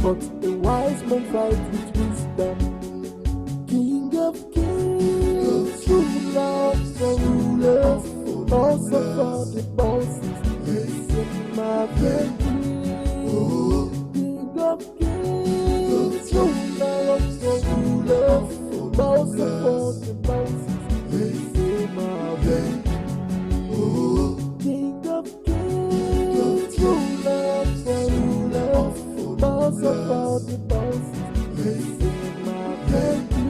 but a wise man fight with wisdom. King of kings, true love for rulers, also for the bosses. Listen, my baby. King of kings, true love for rulers, also for the bosses. Listen, my baby. King of kings, true love for rulers, also for the bosses. Listen, my baby.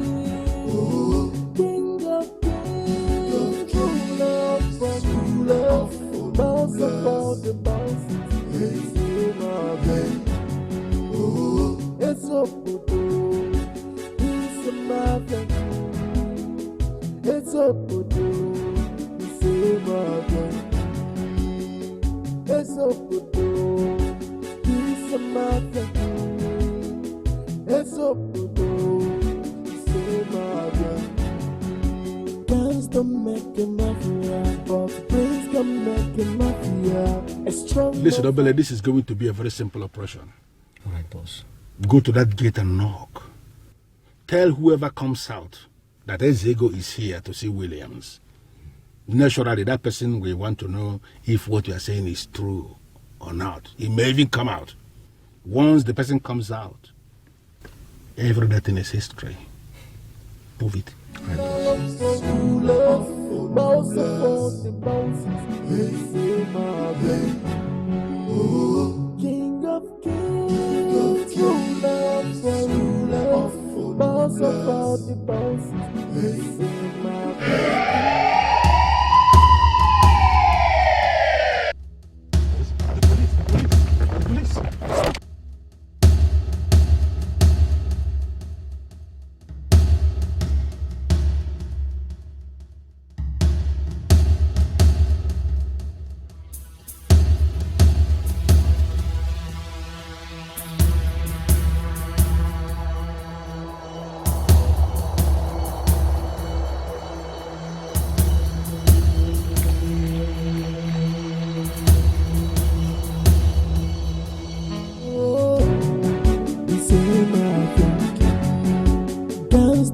King of kings, true love for rulers, also for the bosses. Listen, my baby. It's up to you. It's a Mafia. It's up to you. It's a Mafia. It's up to you. It's a Mafia. It's up to you. It's a Mafia. Guns don't make a mafia, but brains can make a mafia. A strong. Listen, Obele, this is going to be a very simple operation. All right, boss. Go to that gate and knock. Tell whoever comes out that Ezego is here to see Williams. Naturally, that person will want to know if what you are saying is true or not. He may even come out. Once the person comes out, everything is history. Move it. King of kings, true love for rulers, boss of all the bosses. Listen, my Police.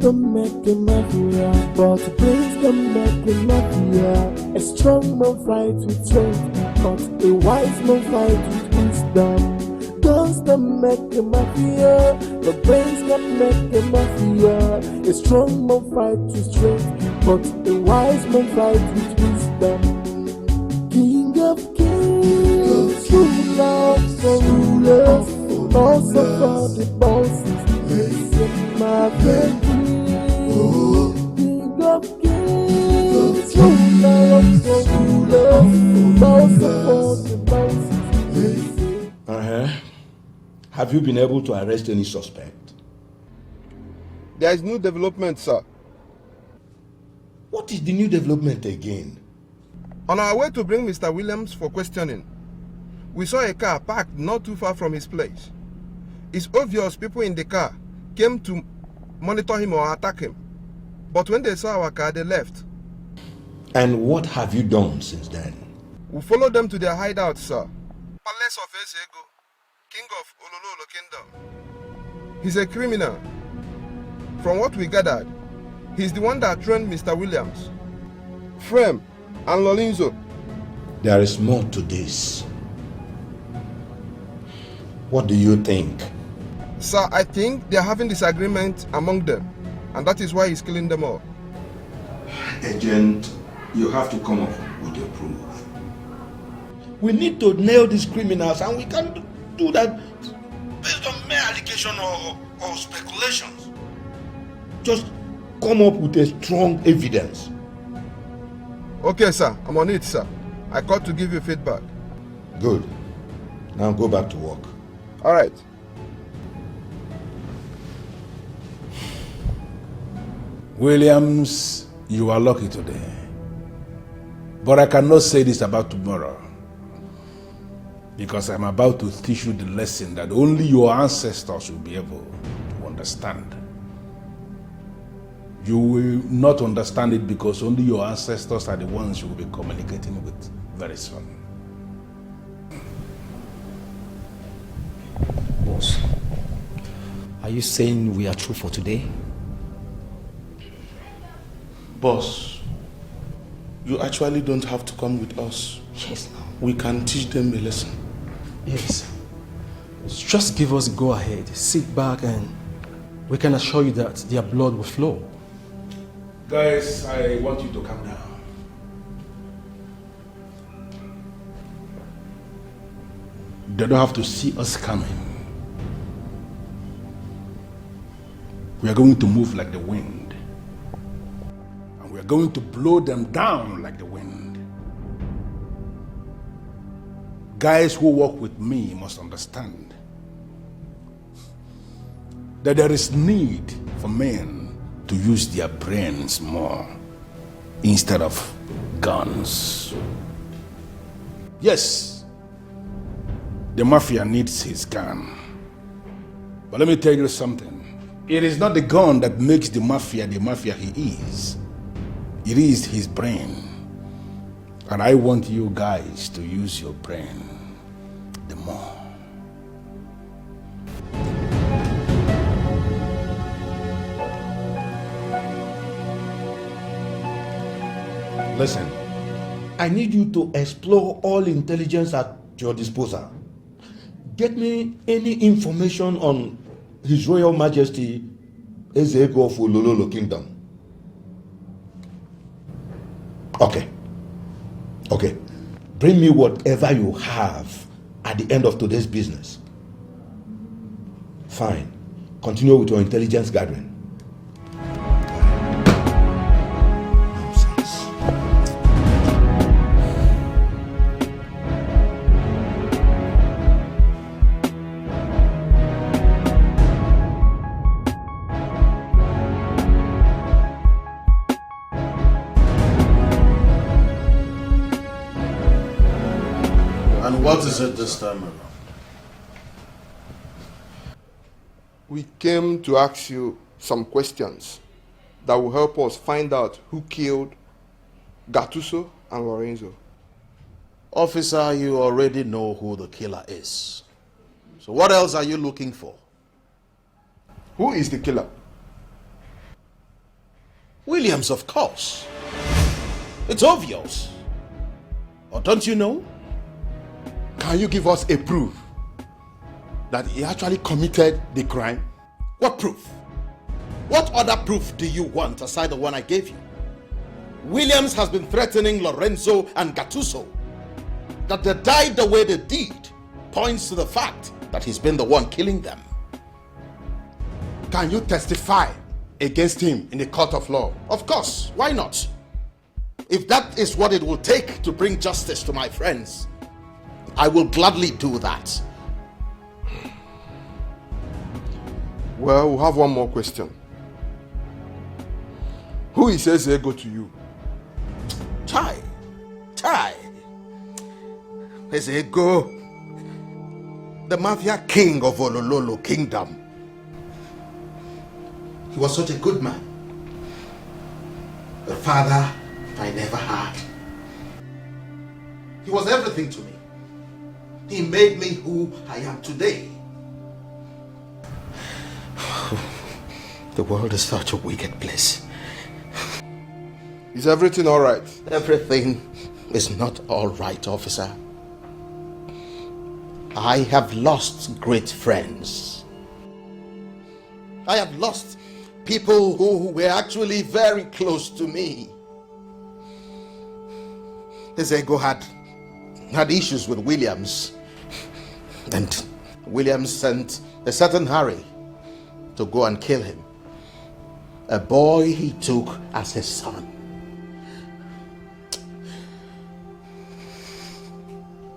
don't make a mafia, but brains don't make a mafia. A strong man fight with strength, but a wise man fight with wisdom. Guns don't make a mafia, but brains can make a mafia. A strong man fight with strength, but a wise man fight with wisdom. King of kings, true love for rulers, also for the bosses. Listen, my baby. King of kings, true love for rulers, also for the bosses. Listen. Have you been able to arrest any suspect? There is new development, sir. What is the new development again? On our way to bring Mr. Williams for questioning, we saw a car parked not too far from his place. It's obvious people in the car came to monitor him or attack him. But when they saw our car, they left. And what have you done since then? We followed them to their hideout, sir. Palace of Ezego, king of Olololo Kingdom. He's a criminal. From what we gathered, he's the one that trained Mr. Williams, Frem, and Lolinzo. There is more to this. What do you think? Sir, I think they're having disagreement among them, and that is why he's killing them all. Agent, you have to come up with your proof. We need to nail these criminals, and we can't do that based on mere allegation or speculations. Just come up with a strong evidence. Okay, sir. I'm on it, sir. I called to give you feedback. Good. Now go back to work. All right. Williams, you are lucky today. But I cannot say this about tomorrow. Because I'm about to teach you the lesson that only your ancestors will be able to understand. You will not understand it because only your ancestors are the ones you will be communicating with very soon. Boss, Are you saying we are through for today? Boss, you actually don't have to come with us. Yes, no. We can teach them a lesson. Yes. Just give us a go ahead. Sit back and we can assure you that their blood will flow. Guys, I want you to calm down. They don't have to see us coming. We are going to move like the wind. And we are going to blow them down like the wind. Guys who work with me must understand that there is need for men to use their brains more instead of guns. Yes, the Mafia needs his gun. But let me tell you something. It is not the gun that makes the Mafia he is. It is his brain. And I want you guys to use your brain the more. Listen, I need you to explore all intelligence at your disposal. Get me any information on His Royal Majesty Ezego of Olololo Kingdom. Okay. Bring me whatever you have at the end of today's business. Fine. Continue with your intelligence gathering. What is it this time around? We came to ask you some questions that will help us find out who killed Gattuso and Lorenzo. Officer, you already know who the killer is. So what else are you looking for? Who is the killer? Williams, of course. It's obvious. Or don't you know? Can you give us a proof that he actually committed the crime? What proof? What other proof do you want aside the one I gave you? Williams has been threatening Lorenzo and Gattuso. That they died the way they did points to the fact that he's been the one killing them. Can you testify against him in the court of law? Of course, why not? If that is what it will take to bring justice to my friends, I will gladly do that. Well, we have one more question. Who is Ezego to you? Chai. Ezego, the Mafia king of Olololo Kingdom. He was such a good man. A father I never had. He was everything to me. He made me who I am today. The world is such a wicked place. Is everything all right? Everything is not all right, officer. I have lost great friends. I have lost people who were actually very close to me. Ezego had issues with Williams, and Williams sent a certain Harry to go and kill him, a boy he took as his son.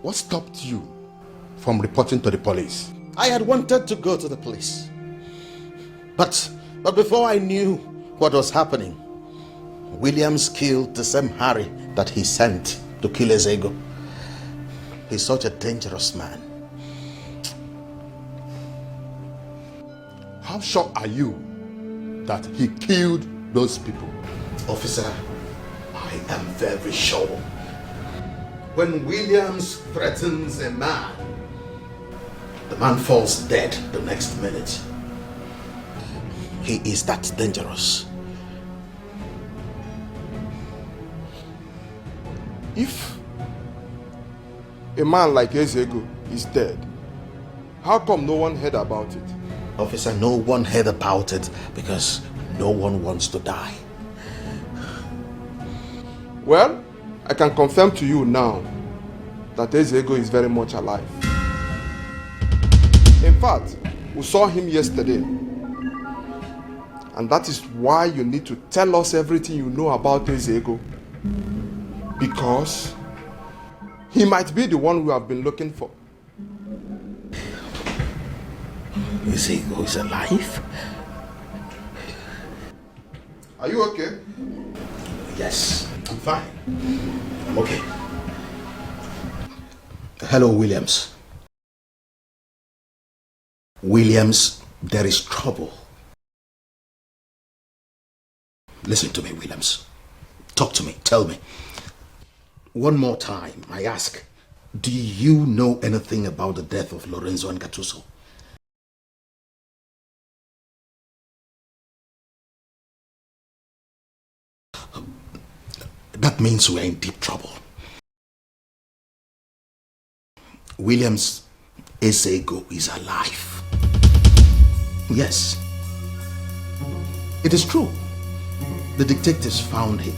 What stopped you from reporting to the police? I had wanted to go to the police, but before I knew what was happening, Williams killed the same Harry that he sent to kill Ezego. He's such a dangerous man. How sure are you that he killed those people? Officer, I am very sure. When Williams threatens a man, the man falls dead the next minute. he is that dangerous. If a man like Ezego is dead, how come no one heard about it? Officer, no one heard about it because no one wants to die. Well, I can confirm to you now that Ezego is very much alive. In fact, we saw him yesterday. And that is why you need to tell us everything you know about Ezego. Because he might be the one we have been looking for. Ezego is alive? Are you okay? Yes, I'm fine. I'm okay. Hello, Williams. Williams, there is trouble. Listen to me, Williams. Talk to me. Tell me. One more time, I ask, do you know anything about the death of Lorenzo and Gattuso? That means we're in deep trouble. Williams, Ezego is alive. Yes. It is true. The detectives found him.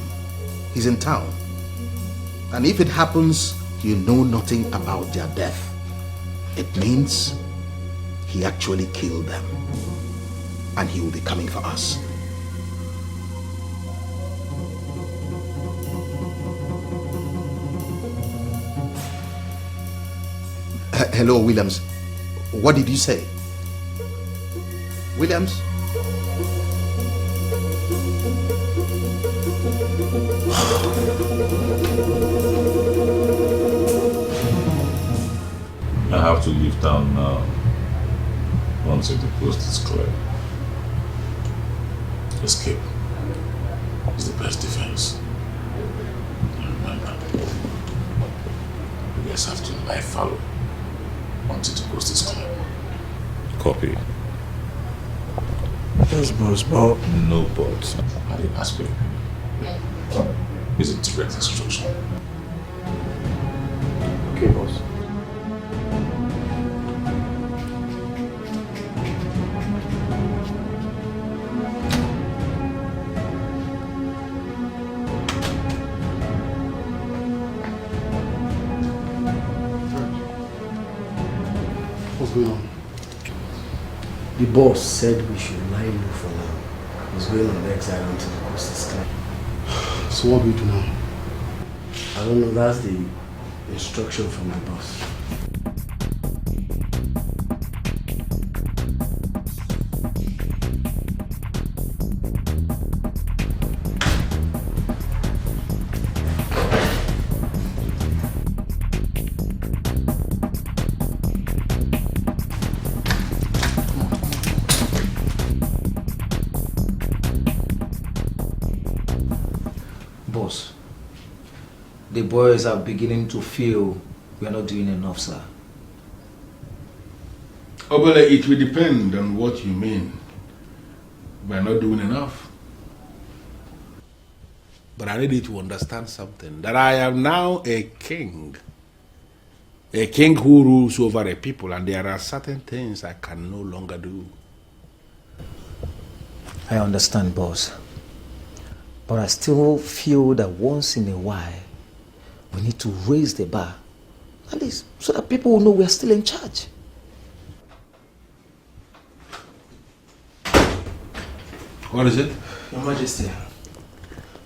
He's in town. And if it happens, you know nothing about their death, it means he actually killed them. And he will be coming for us. Hello, Williams. What did you say? Williams? I have to leave town now. Once the coast is clear. Escape is the best defense. Remember, you guys have to lie fallow until the coast is clear. Copy. Yes, boss, but... No but. I didn't ask for you. It's a direct instruction. Okay, boss. What's going on? The boss said we should lie low for now. He's going on exile until the coast is clear. So what do we do now? I don't know, that's the instruction from my boss. Boss, the boys are beginning to feel we are not doing enough, sir. Oh, well, it will depend on what you mean. We are not doing enough. But I need you to understand something, that I am now a king. A king who rules over a people, and there are certain things I can no longer do. I understand, boss. But I still feel that once in a while, we need to raise the bar. At least so that people will know we are still in charge. What is it? Your Majesty,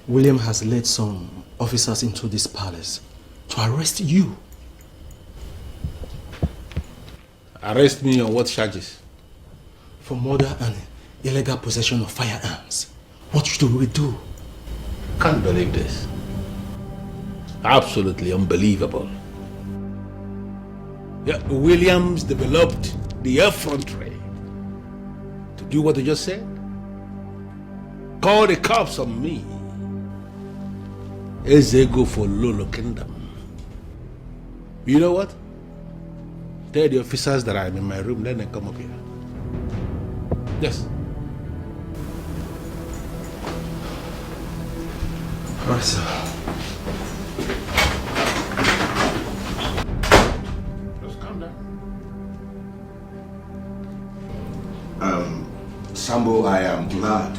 William has led some officers into this palace to arrest you. Arrest me on what charges? For murder and illegal possession of firearms. What should we do? Can't believe this. Absolutely unbelievable. Yeah, Williams developed the effrontery to do what you just said. Call the cops on me. Ezego for Lolo Kingdom. You know what? Tell the officers that I'm in my room, then they come up here. Yes. Right, sir. Just calm down. Sambo, I am glad.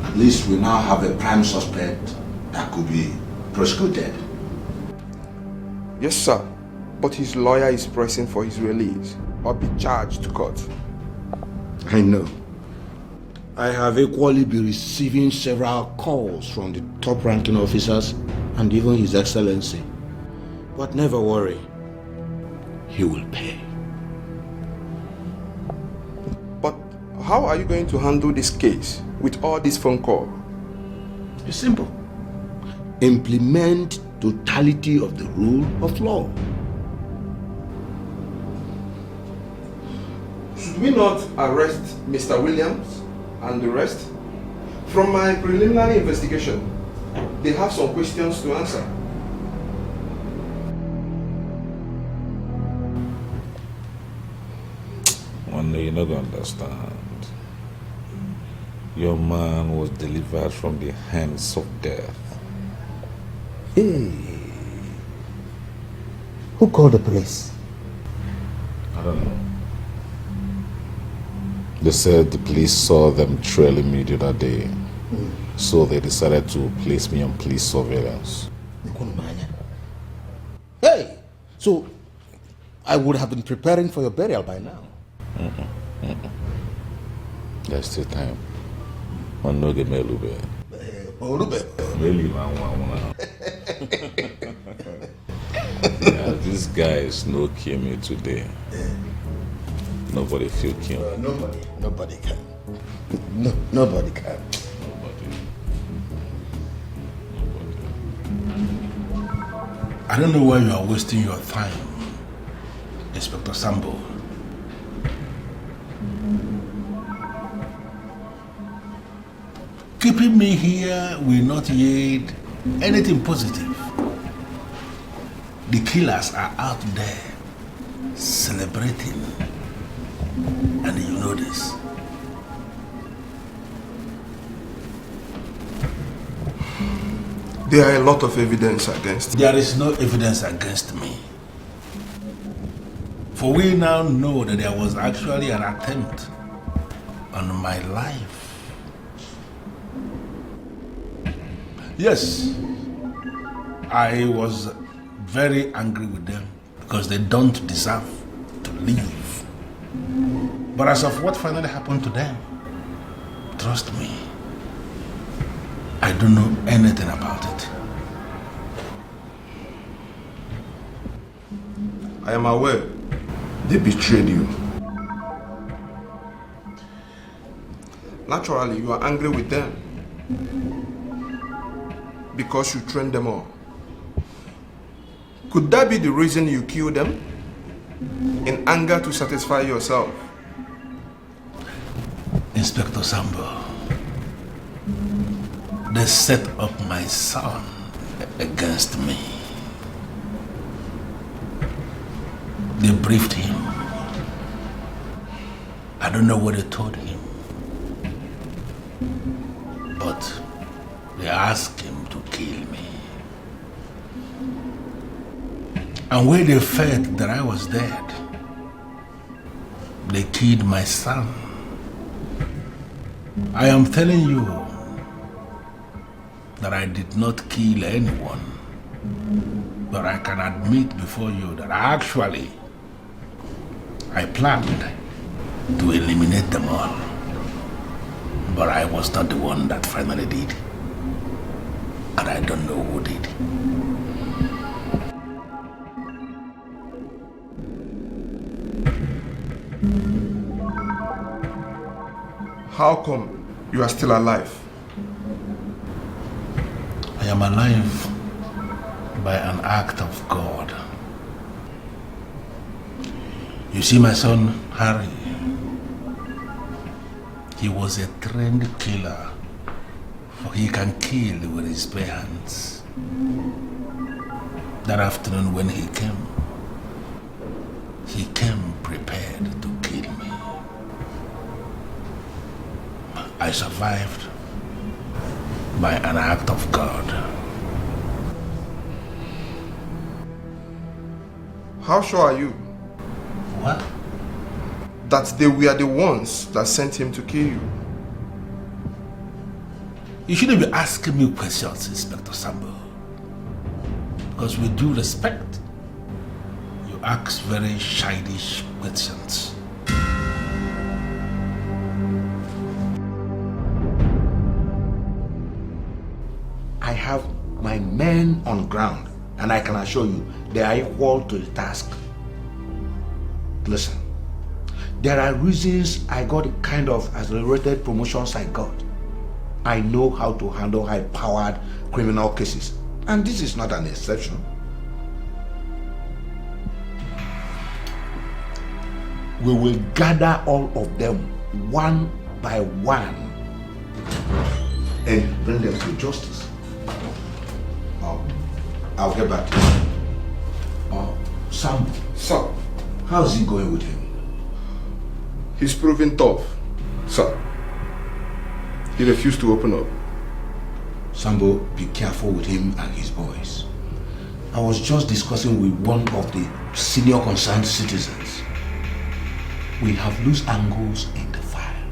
At least we now have a prime suspect that could be prosecuted. Yes, sir. But his lawyer is pressing for his release or be charged to court. I know. I have equally been receiving several calls from the top-ranking officers and even His Excellency. But never worry. He will pay. But how are you going to handle this case with all this phone call? It's simple. Implement totality of the rule of law. Should we not arrest Mr. Williams and the rest? From my preliminary investigation, they have some questions to answer. One day you're not going to understand. Your man was delivered from the hands of death. Hey. Who called the police? I don't know. They said the police saw them trailing me the other day. So they decided to place me on police surveillance. Hey! So, I would have been preparing for your burial by now. There's still time. Onoge melube. Yeah, these guys no kill me today. Nobody feel kill. Nobody can. No, nobody can. I don't know why you are wasting your time, Inspector Sambo. Keeping me here will not yield anything positive. The killers are out there celebrating, and you know this. There are a lot of evidence against you. There is no evidence against me. For we now know that there was actually an attempt on my life. Yes, I was very angry with them because they don't deserve to live. But as of what finally happened to them, trust me, I don't know anything about it. I am aware they betrayed you. Naturally, you are angry with them because you trained them all. Could that be the reason you killed them? In anger to satisfy yourself? Inspector Sambo, they set up my son against me. They briefed him. I don't know what they told him, but they asked him to kill me. And when they felt that I was dead, they killed my son. I am telling you that I did not kill anyone, but I can admit before you that I planned to eliminate them all, but I was not the one that finally did, and I don't know who did. How come you are still alive? I am alive by an act of God. You see my son, Harry, he was a trained killer, for he can kill with his bare hands. That afternoon when he came prepared to kill me. I survived by an act of God. How sure are you What? that they were the ones that sent him to kill you? You shouldn't be asking me questions, Inspector Sambo. Because with due respect, you ask very childish questions. I have my men on ground, and I can assure you they are equal to the task. Listen, there are reasons I got the kind of accelerated promotions I got. I know how to handle high-powered criminal cases, and this is not an exception. We will gather all of them one by one and bring them to justice. I'll get back to you. Sam, Sir, how's it going with him? he's proving tough, sir. He refused to open up. Sambo, be careful with him and his boys. I was just discussing with one of the senior concerned citizens. We have loose angles in the file.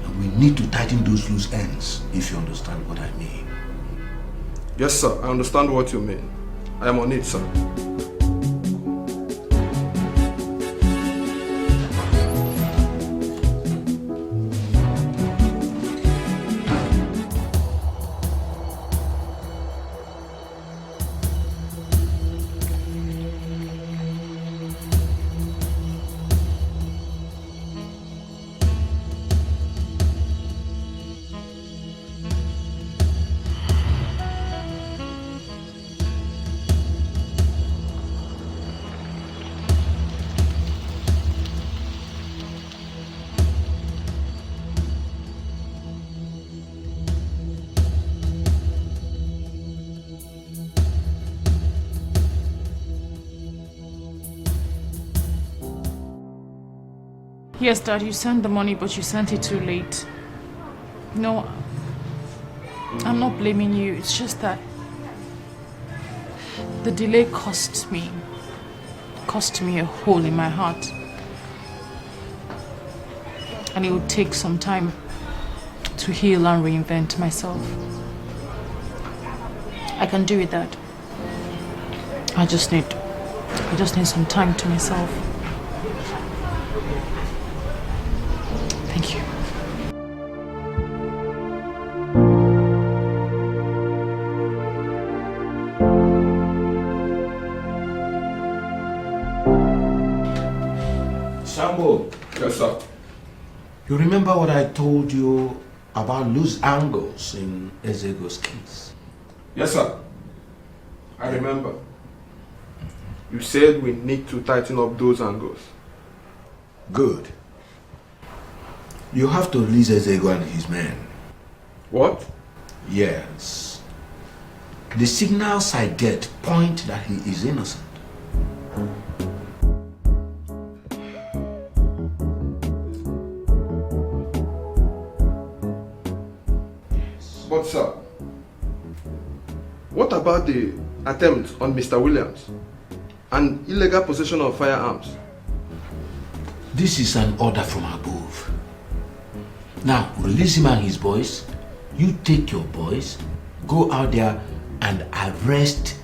And we need to tighten those loose ends, if you understand what I mean. Yes, sir, I understand what you mean. I am on it, sir. Yes, Dad, you sent the money, but you sent it too late. No, I'm not blaming you. It's just that the delay cost me a hole in my heart. And it would take some time to heal and reinvent myself. I can do it, Dad. I just need some time to myself. Thank you. Sambo. Yes, sir. You remember what I told you about loose angles in Ezego's case? Yes, sir. I remember. You said we need to tighten up those angles. Good. You have to release Ezego and his men. What? Yes. The signals I get point that he is innocent. But sir, what about the attempt on Mr. Williams and illegal possession of firearms? This is an order from above. Now, release him and his boys. You take your boys, go out there and arrest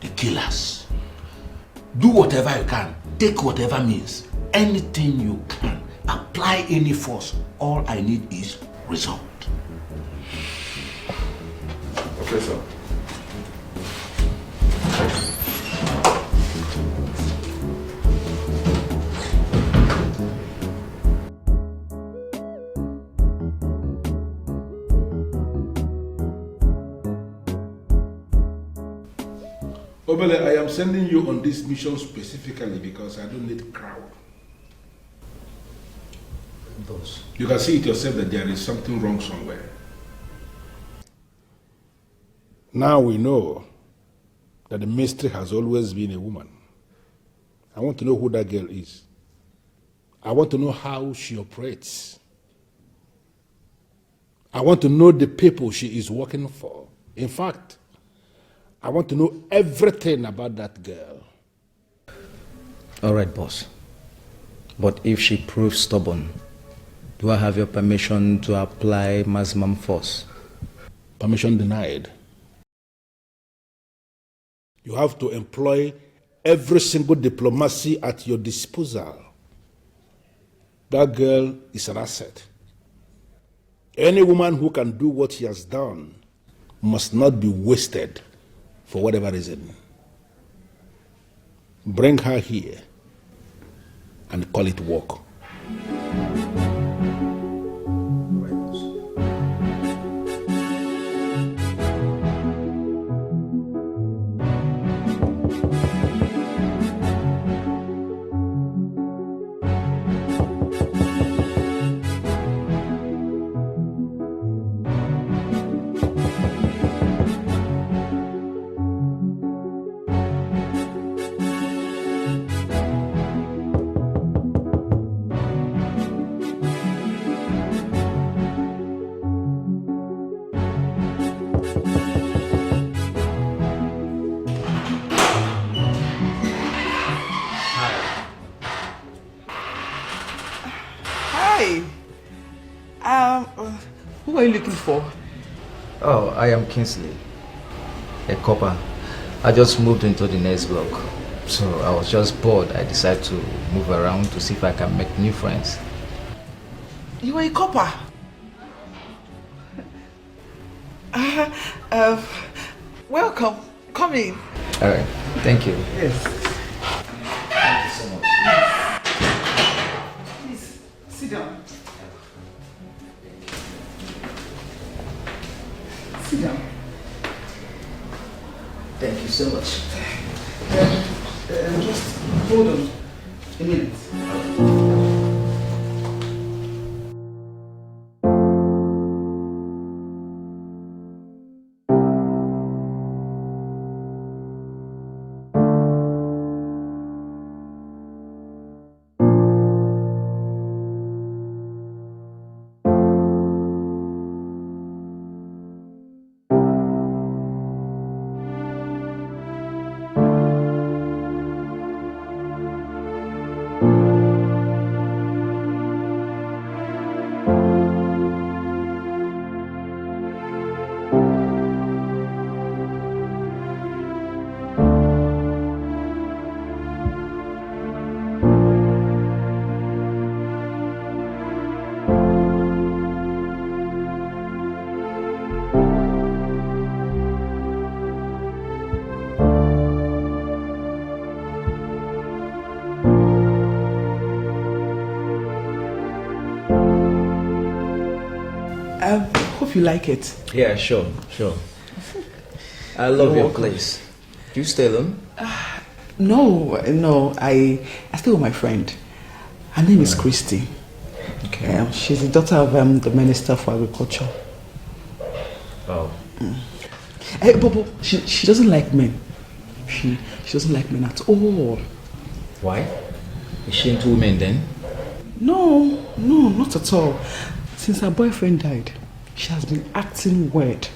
the killers. Do whatever you can, take whatever means, anything you can, apply any force. All I need is result. Okay, sir. Obele, I am sending you on this mission specifically because I don't need a crowd. Boss. You can see it yourself that there is something wrong somewhere. Now we know that the mystery has always been a woman. I want to know who that girl is. I want to know how she operates. I want to know the people she is working for. In fact, I want to know everything about that girl. All right, boss. But if she proves stubborn, do I have your permission to apply maximum force? Permission denied. You have to employ every single diplomacy at your disposal. That girl is an asset. Any woman who can do what she has done must not be wasted for whatever reason. Bring her here and call it work. Who are you looking for? Oh, I am Kingsley, a copper. I just moved into the next block, so I was just bored. I decided to move around to see if I can make new friends. You are a copper? Welcome. Come in. All right, thank you. Yes. Thank you so much. Please, sit down. Sit down. Thank you so much. Just hold on a minute. Hope you like it. Yeah, sure. I love your place. Do you stay alone? No, I stay with my friend. Her name is Christy. Okay. She's the daughter of the Minister for Agriculture. Oh. But she doesn't like men. She doesn't like men at all. Why? Is she into women then? No, not at all. Since her boyfriend died, she has been acting weird.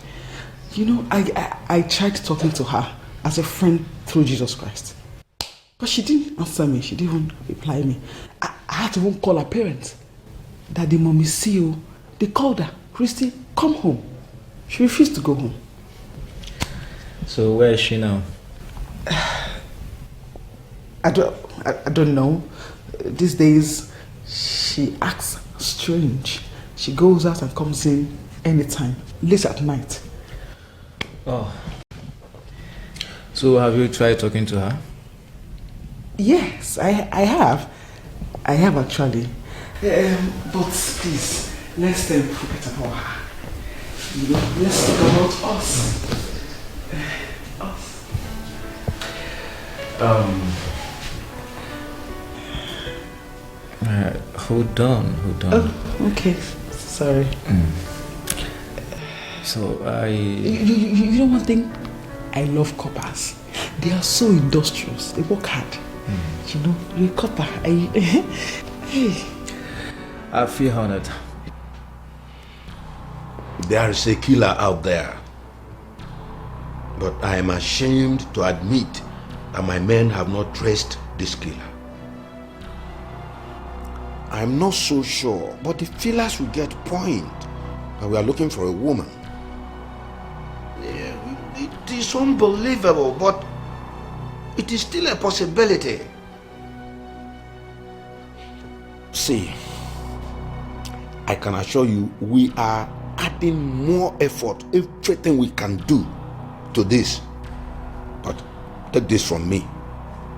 You know, I tried talking to her as a friend through Jesus Christ. But she didn't answer me. She didn't even reply me. I had to even call her parents. Daddy, mommy, see you. They called her. Christy, come home. She refused to go home. So where is she now? I don't know. These days, she acts strange. She goes out and comes in anytime, late at night. Oh. So have you tried talking to her? Yes, I have. I have actually. But please, let's forget about her. You know, let's talk about us. Hold on. Oh, okay. Sorry. So You know one thing? I love coppers. They are so industrious. They work hard. You know, you're a copper. Hey. I feel honored. There is a killer out there. But I am ashamed to admit that my men have not traced this killer. I'm not so sure, but the feelers will get point that we are looking for a woman. It is unbelievable, but it is still a possibility. See, I can assure you we are adding more effort, everything we can do to this. But take this from me.